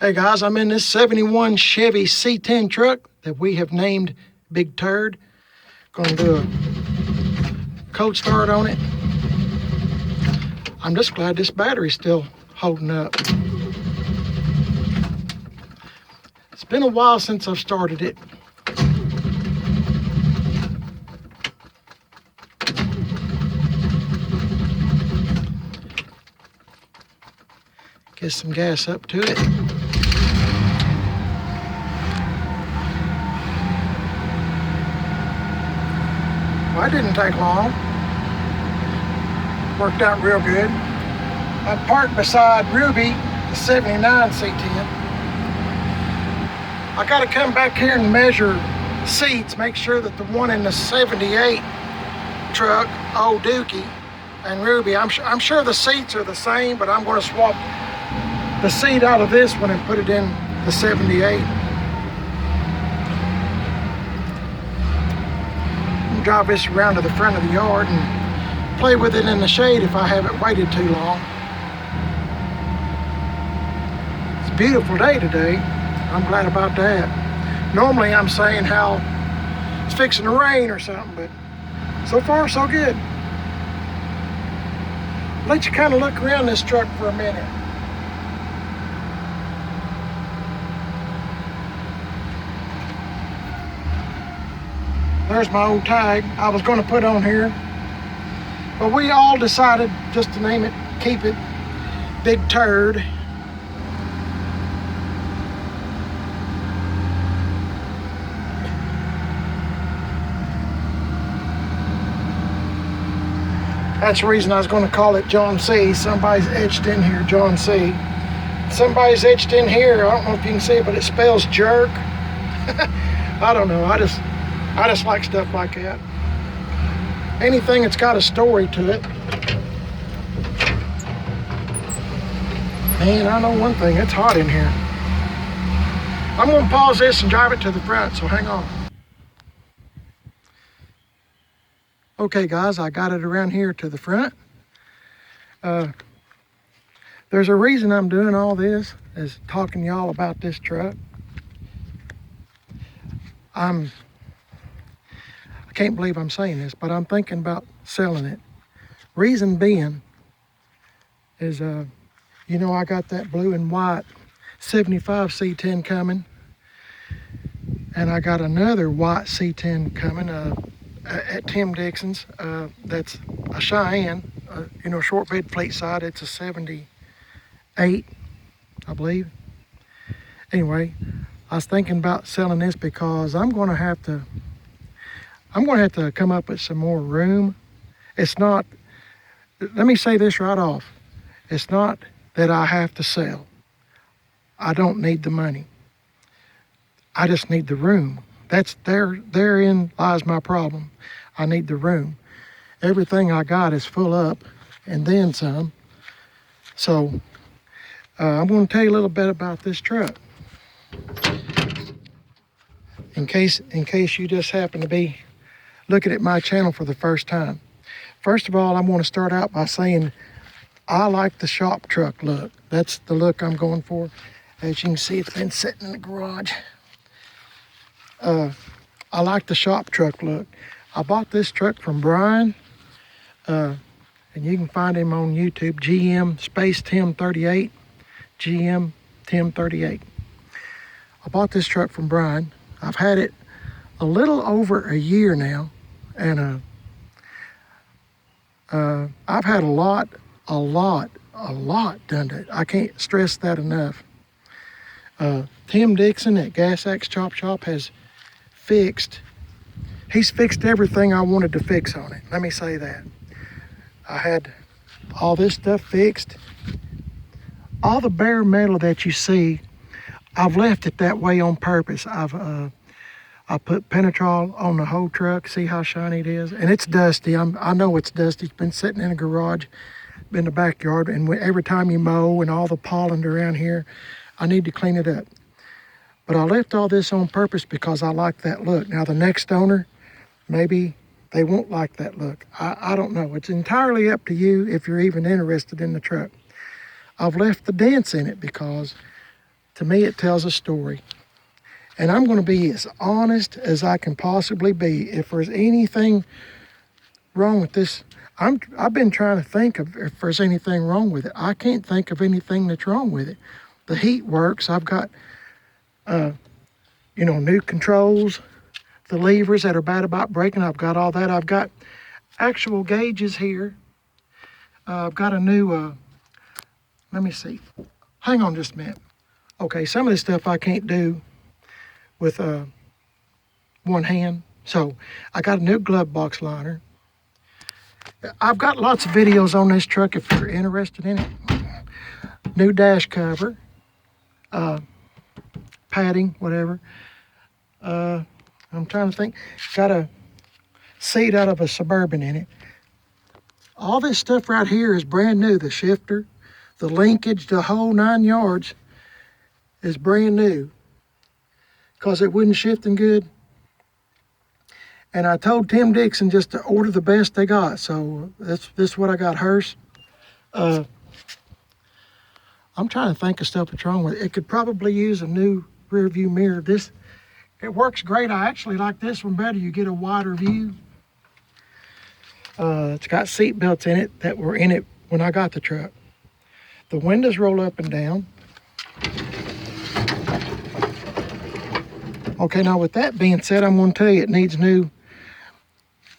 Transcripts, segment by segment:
Hey guys, I'm in this 71 Chevy C10 truck that we have named Big Turd. Gonna do a cold start on it. I'm just glad this battery's still holding up. It's been a while since I've started it. Get some gas up to it. Well, it didn't take long. Worked out real good. I'm parked beside Ruby, the 79 C10. I gotta come back here and measure seats, make sure that the one in the 78 truck, Old Dookie, and Ruby, I'm sure the seats are the same, but I'm gonna swap the seat out of this one and put it in the 78. I'll drive this around to the front of the yard and play with it in the shade if I haven't waited too long. It's a beautiful day today. I'm glad about that. Normally I'm saying how it's fixing to rain or something, but so far so good. I'll let you kind of look around this truck for a minute. There's my old tag I was going to put on here, but we all decided just to name it, keep it Big Turd. That's the reason I was going to call it John C. Somebody's etched in here, John C. Somebody's etched in here, I don't know if you can see it, but it spells jerk. I don't know, I just like stuff like that. Anything that's got a story to it. Man, I know one thing, it's hot in here. I'm gonna pause this and drive it to the front, so hang on. Okay guys, I got it around here to the front. There's a reason I'm doing all this, is talking to y'all about this truck. I can't believe I'm saying this, but I'm thinking about selling it. Reason being is, you know, I got that blue and white 75 C10 coming, and I got another white C10 coming at Tim Dixon's. That's a Cheyenne, you know, short bed fleet side. It's a 78, I believe. Anyway, I was thinking about selling this because I'm going to have to come up with some more room. It's not, let me say this right off. It's not that I have to sell. I don't need the money. I just need the room. Therein lies my problem. I need the room. Everything I got is full up and then some. So I'm going to tell you a little bit about this truck. In case you just happen to be looking at my channel for the first time. First of all, I'm going to start out by saying I like the shop truck look. That's the look I'm going for. As you can see, it's been sitting in the garage. I like the shop truck look. I bought this truck from Brian, and you can find him on YouTube, GM space Tim 38, GM Tim 38. I bought this truck from Brian. I've had it a little over a year now, and I've had a lot done to it. I can't stress that enough. Tim Dixon at Gas Axe Chop Shop he's fixed everything I wanted to fix on it. Let me say that. I had all this stuff fixed. All the bare metal that you see, I've left it that way on purpose. I put Penetrol on the whole truck. See how shiny it is? And it's dusty. I know it's dusty. It's been sitting in a garage, in the backyard, and every time you mow and all the pollen around here, I need to clean it up. But I left all this on purpose because I like that look. Now the next owner, maybe they won't like that look. I don't know. It's entirely up to you if you're even interested in the truck. I've left the dents in it because To me, it tells a story. And I'm going to be as honest as I can possibly be. If there's anything wrong with this, I've been trying to think of if there's anything wrong with it. I can't think of anything that's wrong with it. The heat works. I've got, new controls. The levers that are bad about breaking, I've got all that. I've got actual gauges here. I've got a new, let me see. Hang on just a minute. Okay, some of this stuff I can't do with one hand. So I got a new glove box liner. I've got lots of videos on this truck if you're interested in it. New dash cover, padding, whatever. I'm trying to think. Got a seat out of a Suburban in it. All this stuff right here is brand new. The shifter, the linkage, the whole 9 yards is brand new because it wasn't shifting good. And I told Tim Dixon just to order the best they got. So this is what I got, Hearst. I'm trying to think of stuff that's wrong with it. It could probably use a new rear view mirror. It works great. I actually like this one better. You get a wider view. It's got seat belts in it that were in it when I got the truck. The windows roll up and down. Okay, now with that being said, I'm going to tell you it needs new.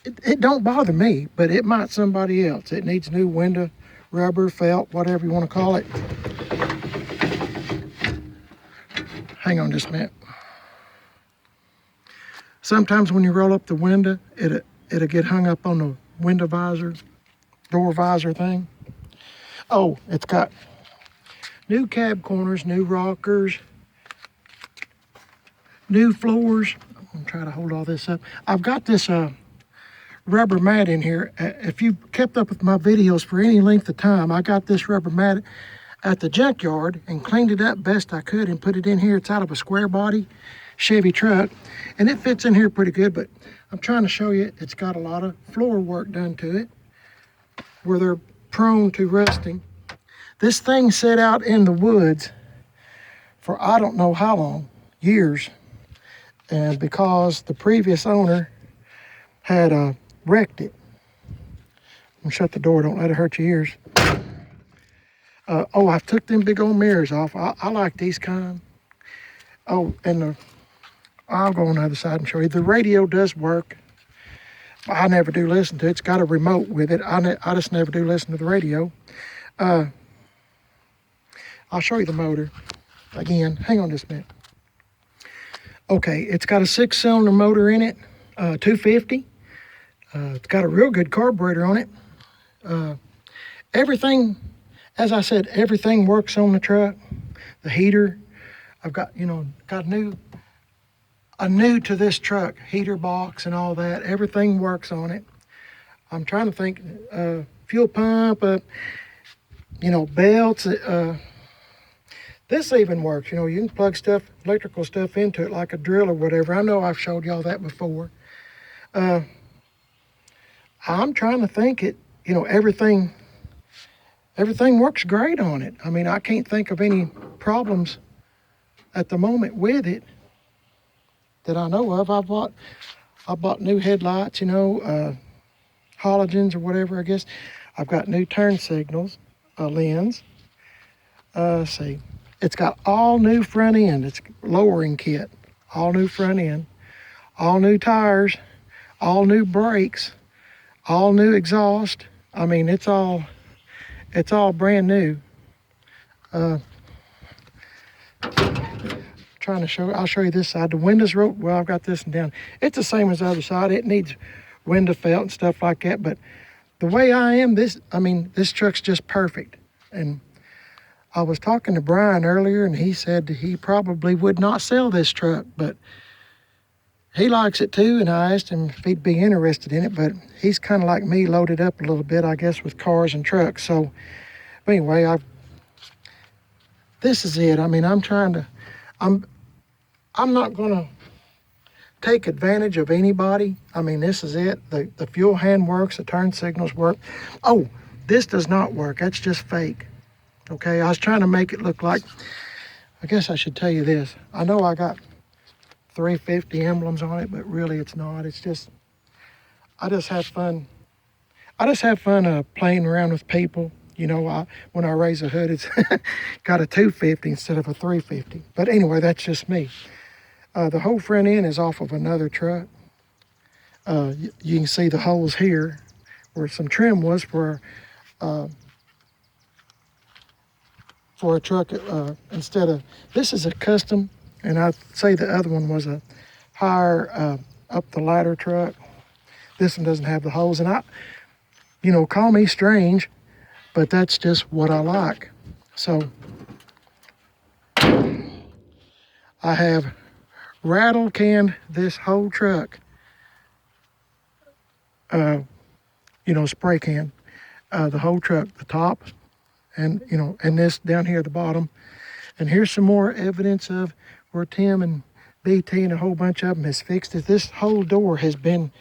It don't bother me, but it might somebody else. It needs new window, rubber, felt, whatever you want to call it. Hang on just a minute. Sometimes when you roll up the window, it'll get hung up on the window visor, door visor thing. Oh, it's got new cab corners, new rockers, new floors. I'm gonna try to hold all this up. I've got this rubber mat in here. If you kept up with my videos for any length of time, I got this rubber mat at the junkyard and cleaned it up best I could and put it in here. It's out of a square body Chevy truck, and it fits in here pretty good, but I'm trying to show you it's got a lot of floor work done to it where they're prone to rusting. This thing sat out in the woods for I don't know how long, years, and because the previous owner had wrecked it. I'm gonna shut the door, don't let it hurt your ears. I took them big old mirrors off. I like these kind. Oh, and I'll go on the other side and show you. The radio does work. I never do listen to it. It's got a remote with it. I just never do listen to the radio. I'll show you the motor again. Hang on just a minute. Okay, it's got a 6-cylinder motor in it, 250. It's got a real good carburetor on it. Everything, as I said, everything works on the truck. The heater, I've got, got a new to this truck, heater box and all that. Everything works on it. I'm trying to think, fuel pump, belts. This even works. You can plug stuff, electrical stuff into it like a drill or whatever. I know I've showed y'all that before. I'm trying to think everything works great on it. I mean, I can't think of any problems at the moment with it that I know of. I bought new headlights, halogens or whatever, I guess. I've got new turn signals, lens. See, it's got all new front end. It's lowering kit, all new front end, all new tires, all new brakes, all new exhaust. I mean, it's all brand new. Trying to show, I'll show you this side. The windows well, I've got this one down. It's the same as the other side. It needs window felt and stuff like that, but the way I am, this truck's just perfect. And I was talking to Brian earlier, and he said he probably would not sell this truck, but he likes it too, and I asked him if he'd be interested in it, but he's kind of like me, loaded up a little bit, I guess, with cars and trucks. So anyway, this is it. I mean, I'm not gonna take advantage of anybody. I mean, this is it. The fuel hand works, the turn signals work. Oh, this does not work. That's just fake. Okay, I was trying to make it look like I guess I should tell you this. I know I got 350 emblems on it, but really it's not. It's just, I just have fun. I just have fun playing around with people. You know, when I raise a hood, it's got a 250 instead of a 350. But anyway, that's just me. The whole front end is off of another truck. You can see the holes here where some trim was for a truck instead of, this is a custom, and I'd say the other one was a higher up the ladder truck. This one doesn't have the holes, and you know, call me strange, but that's just what I like. So I have rattle canned this whole truck, you know, spray can, the whole truck, the top, and you know, and this down here at the bottom. And here's some more evidence of where Tim and BT and a whole bunch of them has fixed it. This whole door has been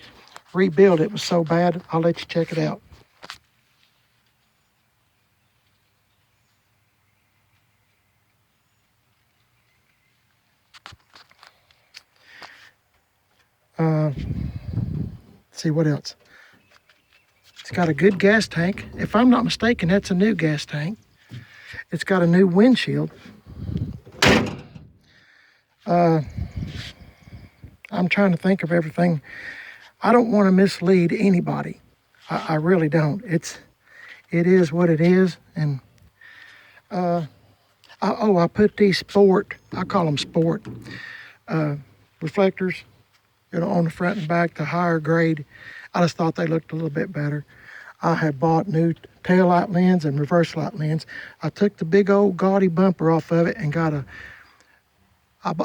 rebuilt. It was so bad. I'll let you check it out. Let's see what else. It's got a good gas tank. If I'm not mistaken, that's a new gas tank. It's got a new windshield. I'm trying to think of everything. I don't want to mislead anybody. I really don't. It is what it is. And I put these sport, I call them sport, reflectors, you know, on the front and back, the higher grade. I just thought they looked a little bit better. I had bought new tail light lens and reverse light lens. I took the big old gaudy bumper off of it and got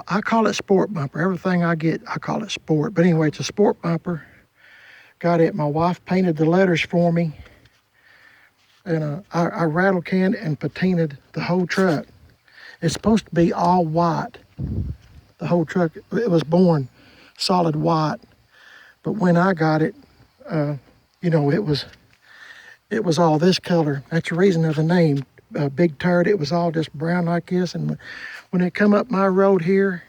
I call it sport bumper. Everything I get, I call it sport. But anyway, it's a sport bumper. Got it. My wife painted the letters for me. And I rattle canned and patinaed the whole truck. It's supposed to be all white. The whole truck, it was born solid white. But when I got it, you know, it was all this color. That's the reason of the name, Big Turd. It was all just brown like this. And when it come up my road here,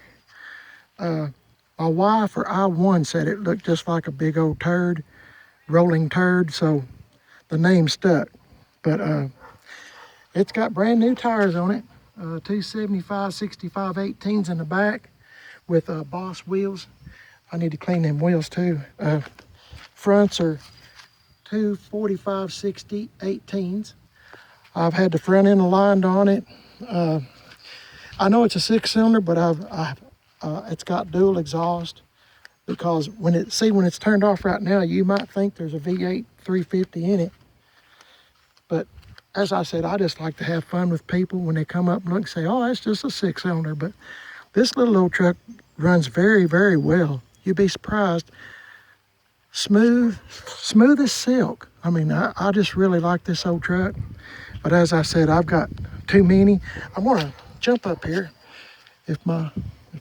my wife or I1 said it looked just like a big old turd, rolling turd. So the name stuck. But it's got brand new tires on it. 275, 65, 18s in the back with Boss wheels. I need to clean them wheels too. Fronts are 245, 60, 18s. I've had the front end aligned on it. I know it's a 6-cylinder, but it's got dual exhaust, because when it's turned off right now, you might think there's a V8 350 in it. But as I said, I just like to have fun with people when they come up and look and say, oh, that's just a 6-cylinder. But this little old truck runs very, very well. You'd be surprised. Smooth as silk. I mean, I just really like this old truck. But as I said, I've got too many. I want to jump up here if I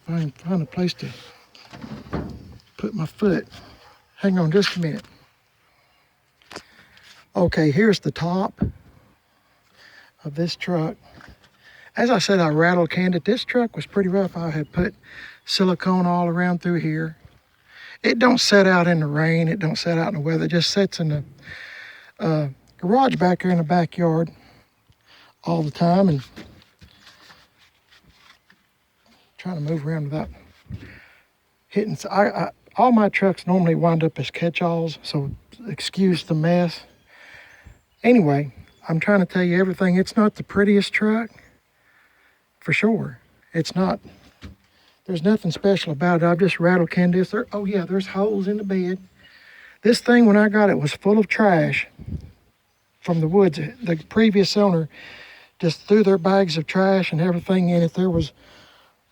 can find a place to put my foot. Hang on just a minute. Okay, here's the top of this truck. As I said, I rattle canned it. This truck was pretty rough. I had put silicone all around through here. It don't set out in the rain. It don't set out in the weather. It just sits in the garage back here in the backyard all the time. And trying to move around without hitting. All my trucks normally wind up as catch-alls, so excuse the mess. Anyway, I'm trying to tell you everything. It's not the prettiest truck, for sure. It's not. There's nothing special about it. I've just rattle canned this. Oh yeah, there's holes in the bed. This thing, when I got it, was full of trash from the woods. The previous owner just threw their bags of trash and everything in it. There was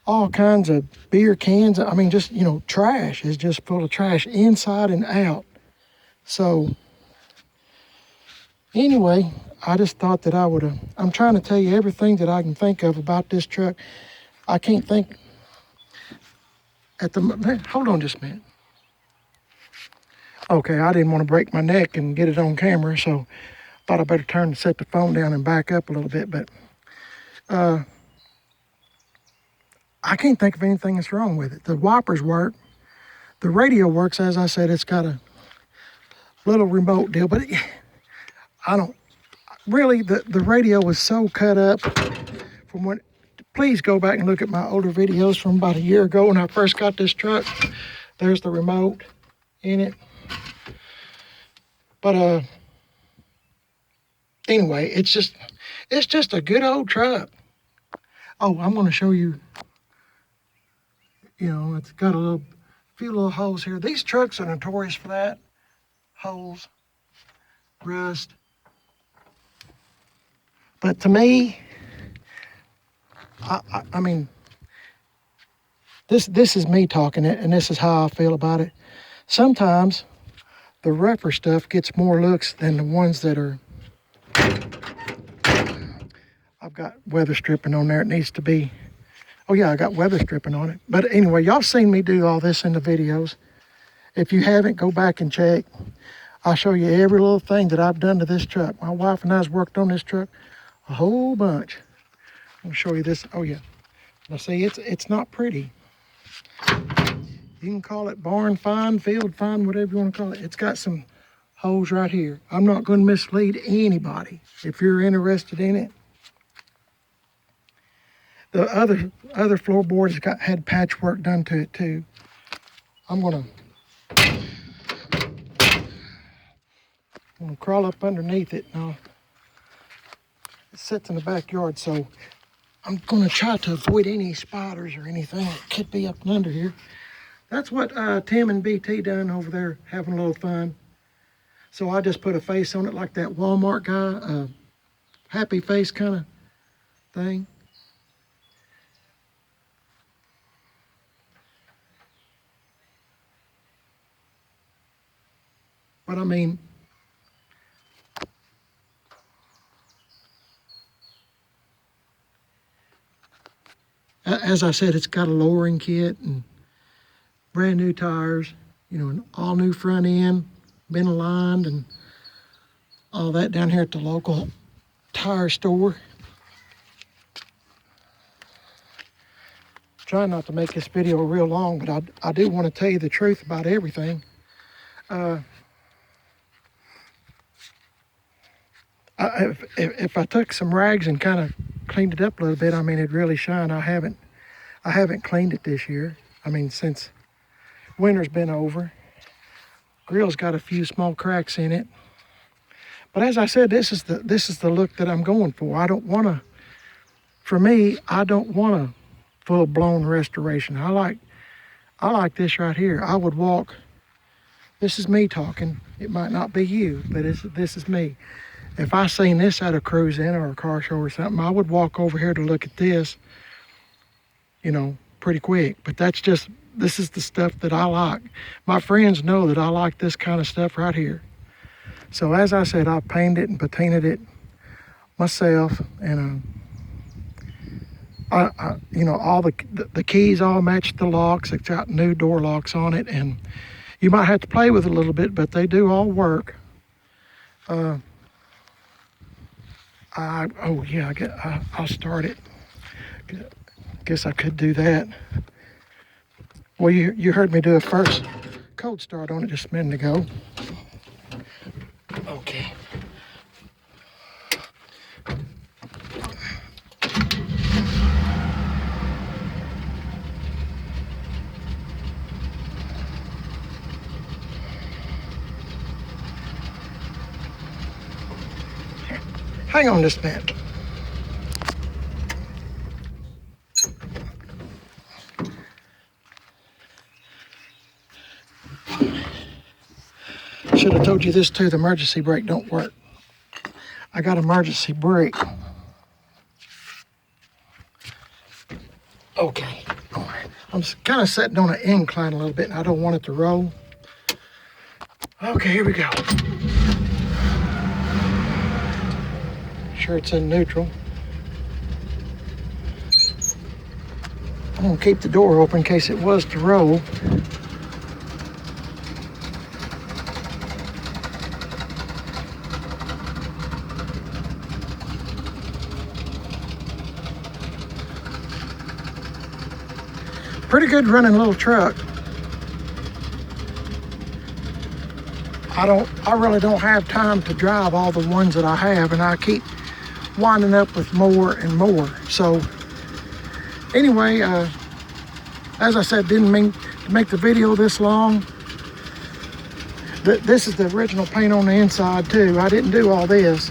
all kinds of beer cans. I mean, just, you know, trash is just full of trash inside and out. So anyway, I just thought that I'm trying to tell you everything that I can think of about this truck. I can't think hold on just a minute. Okay, I didn't want to break my neck and get it on camera, so thought I better set the phone down and back up a little bit. But I can't think of anything that's wrong with it. The wipers work. The radio works. As I said, it's got a little remote deal, but I don't, really, the radio was so cut up from when, please go back and look at my older videos from about a year ago when I first got this truck. There's the remote in it. But anyway, it's just a good old truck. Oh, I'm going to show you, you know, it's got a few little holes here. These trucks are notorious for that. Holes, rust. But to me, I mean, this is me talking it, and this is how I feel about it. Sometimes the rougher stuff gets more looks than the ones that are. I've got weather stripping on there. It needs to be. Oh yeah, I got weather stripping on it. But anyway, y'all seen me do all this in the videos. If you haven't, go back and check. I'll show you every little thing that I've done to this truck. My wife and I's worked on this truck a whole bunch. I'll show you this. Oh yeah. Now see, it's not pretty. You can call it barn fine, field fine, whatever you want to call it. It's got some holes right here. I'm not going to mislead anybody. If you're interested in it. The other floorboards had patchwork done to it too. I'm gonna crawl up underneath it now. It sits in the backyard, so I'm gonna try to avoid any spiders or anything that could be up and under here. That's what Tim and BT done over there, having a little fun. So I just put a face on it like that Walmart guy, happy face kind of thing. But I mean, as I said, it's got a lowering kit and brand new tires, you know, an all new front end, been aligned and all that down here at the local tire store. Trying not to make this video real long, but I do want to tell you the truth about everything. If I took some rags and kind of cleaned it up a little bit, I mean, it'd really shine. I haven't cleaned it this year. I mean, since winter's been over. Grill's got a few small cracks in it. But as I said, this is the look that I'm going for. I don't want to, for me, I don't want a full-blown restoration. I like this right here. I would walk, this is me talking. It might not be you, but this is me. If I seen this at a cruise in or a car show or something, I would walk over here to look at this, you know, pretty quick. But this is the stuff that I like. My friends know that I like this kind of stuff right here. So as I said, I painted it and patinaed it myself, and you know, all the keys all match the locks. It's got new door locks on it, and you might have to play with it a little bit, but they do all work. Oh yeah, I'll start it. Guess I could do that. Well, you heard me do a first cold start on it just a minute ago. Okay. Hang on just a minute. Should have told you this too, the emergency brake don't work. I got emergency brake. Okay. I'm kind of sitting on an incline a little bit and I don't want it to roll. Okay, here we go. Sure it's in neutral. I'm gonna keep the door open in case it was to roll. pretty good running little truck. I really don't have time to drive all the ones that I have, and I keep winding up with more and more. So anyway, as I said, didn't mean to make the video this long. This is the original paint on the inside too. I didn't do all this.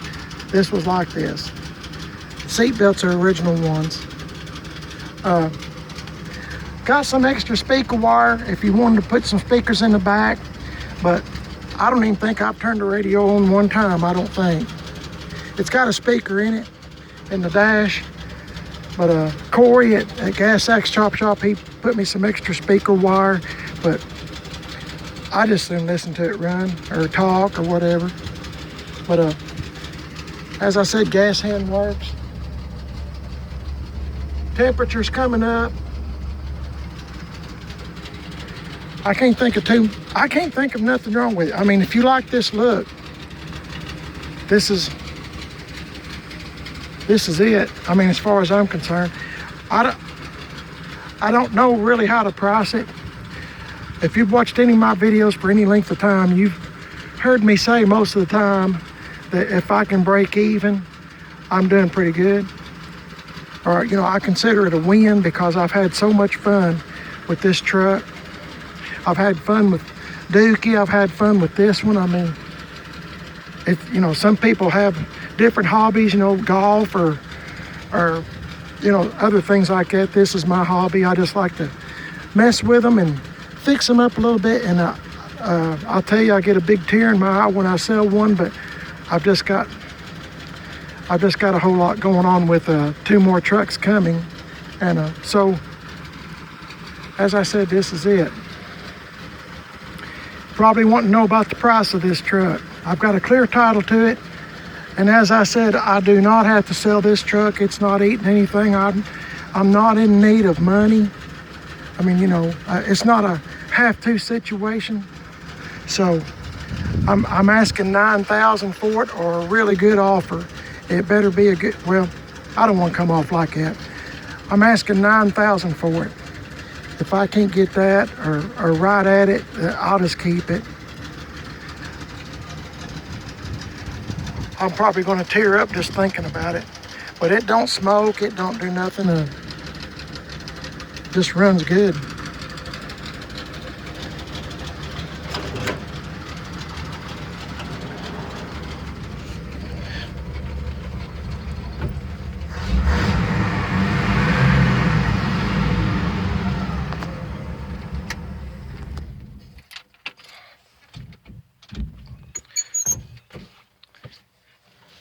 This was like this. Seat belts are original ones. Got some extra speaker wire if you wanted to put some speakers in the back, but I don't even think I've turned the radio on one time, I don't think. It's got a speaker in it, in the dash, but Corey at Gas Axe Chop Shop, he put me some extra speaker wire, but I just soon listen to it run or talk or whatever. But as I said, gas hand works. Temperature's coming up. I can't think of nothing wrong with it. I mean, if you like this look, this is it. I mean, as far as I'm concerned, I don't know really how to price it. If you've watched any of my videos for any length of time, you've heard me say most of the time that if I can break even, I'm doing pretty good. Or, you know, I consider it a win because I've had so much fun with this truck. I've had fun with Dookie. I've had fun with this one. I mean, you know, some people have different hobbies, you know, golf or, you know, other things like that. This is my hobby. I just like to mess with them and fix them up a little bit. And I'll tell you, I get a big tear in my eye when I sell one, but I've just got a whole lot going on with 2 more trucks coming. And so, as I said, this is it. Probably want to know about the price of this truck. I've got a clear title to it, and as I said, I do not have to sell this truck. It's not eating anything. I'm not in need of money. I mean, you know, it's not a have-to situation. So I'm asking $9,000 for it, or a really good offer. It better be a good, well, I don't want to come off like that. I'm asking $9,000 for it. If I can't get that or right at it, I'll just keep it. I'm probably going to tear up just thinking about it. But it don't smoke, it don't do nothing. Just runs good.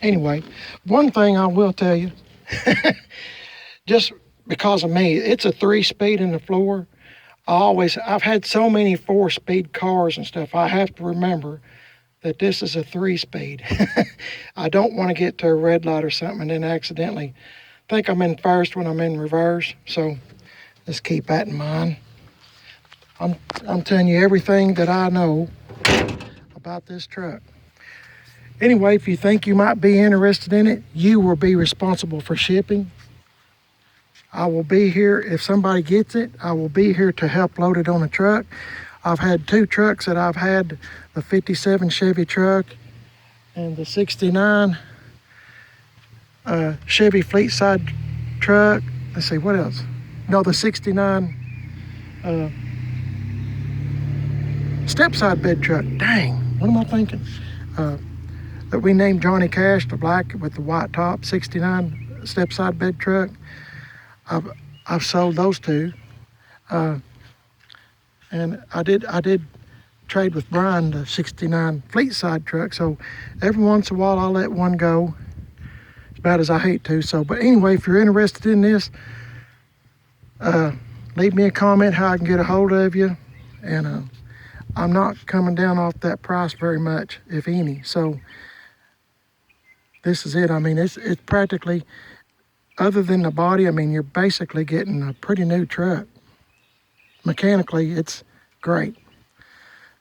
Anyway, one thing I will tell you, just because of me, it's a 3-speed in the floor. I've had so many 4-speed cars and stuff, I have to remember that this is a 3-speed. I don't want to get to a red light or something and then accidentally think I'm in first when I'm in reverse. So just keep that in mind. I'm telling you everything that I know about this truck. Anyway, if you think you might be interested in it, you will be responsible for shipping. I will be here. If somebody gets it, I will be here to help load it on a truck. I've had 2 trucks that I've had, the 57 Chevy truck and the 69 Chevy fleet side truck. Let's see, what else? No, the 69 step side bed truck. Dang, what am I thinking? That we named Johnny Cash, the black with the white top, 69 step side bed truck. I've sold those 2. And I did trade with Brian the 69 fleet side truck. So every once in a while I'll let one go, as bad as I hate to. So, but anyway, if you're interested in this, leave me a comment how I can get a hold of you. And I'm not coming down off that price very much, if any. So this is it. I mean, it's practically, other than the body, I mean, you're basically getting a pretty new truck. Mechanically, it's great.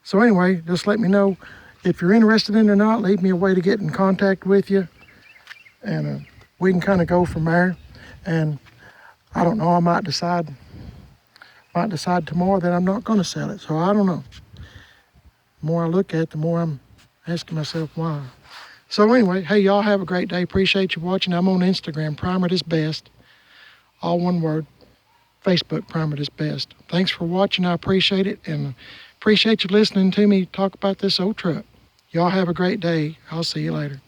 So anyway, just let me know if you're interested in it or not. Leave me a way to get in contact with you, and we can kind of go from there. And I don't know, I might decide Might decide tomorrow that I'm not going to sell it. So I don't know. The more I look at it, the more I'm asking myself why. So anyway, hey, y'all have a great day. Appreciate you watching. I'm on Instagram, Primer Is Best. All one word. Facebook, Primer Is Best. Thanks for watching. I appreciate it. And appreciate you listening to me talk about this old truck. Y'all have a great day. I'll see you later.